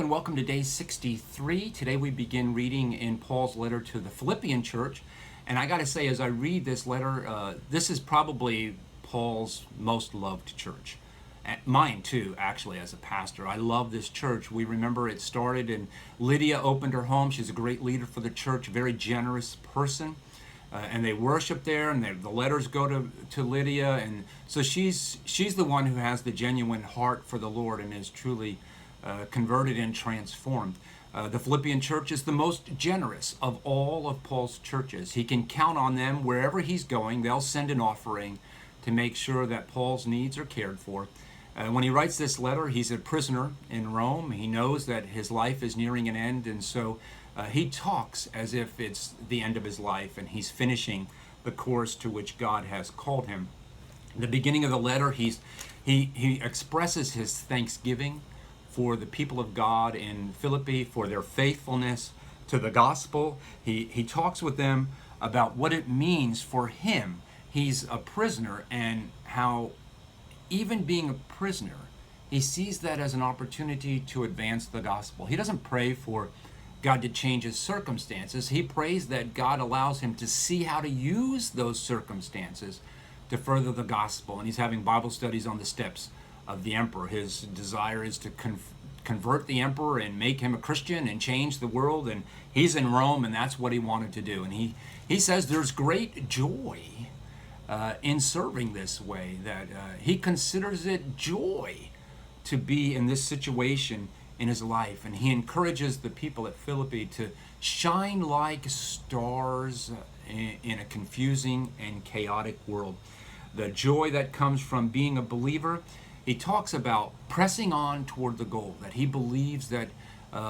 and welcome to day 63. Today we begin reading in Paul's letter to the Philippian church. And I got to say, as I read this letter, this is probably Paul's most loved church. Mine too, actually, as a pastor. I love this church. We remember it started and Lydia opened her home. She's a great leader for the church, a very generous person. And they worship there, and the letters go to Lydia. And so she's the one who has the genuine heart for the Lord and is truly converted and transformed. The Philippian church is the most generous of all of Paul's churches. He can count on them wherever he's going. They'll send an offering to make sure that Paul's needs are cared for. When he writes this letter, he's a prisoner in Rome. He knows that his life is nearing an end, and so he talks as if it's the end of his life and he's finishing the course to which God has called him. In the beginning of the letter, he expresses his thanksgiving for the people of God in Philippi, for their faithfulness to the gospel. He talks with them about what it means for him. He's a prisoner, and how even being a prisoner, he sees that as an opportunity to advance the gospel. He doesn't pray for God to change his circumstances. He prays that God allows him to see how to use those circumstances to further the gospel. And he's having Bible studies on the steps of the emperor. His desire is to convert the emperor and make him a Christian and change the world. And he's in Rome, and that's what he wanted to do. And he says there's great joy in serving this way, that he considers it joy to be in this situation in his life. And he encourages the people at Philippi to shine like stars in a confusing and chaotic world. The joy that comes from being a believer. He talks about pressing on toward the goal, that he believes that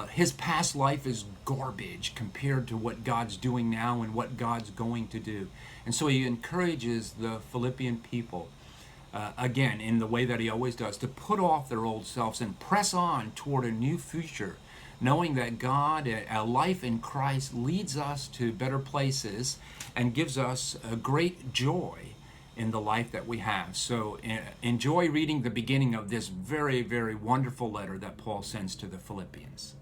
his past life is garbage compared to what God's doing now and what God's going to do. And so he encourages the Philippian people, again, in the way that he always does, to put off their old selves and press on toward a new future, knowing that God, a life in Christ, leads us to better places and gives us a great joy in the life that we have. So enjoy reading the beginning of this very, very wonderful letter that Paul sends to the Philippians.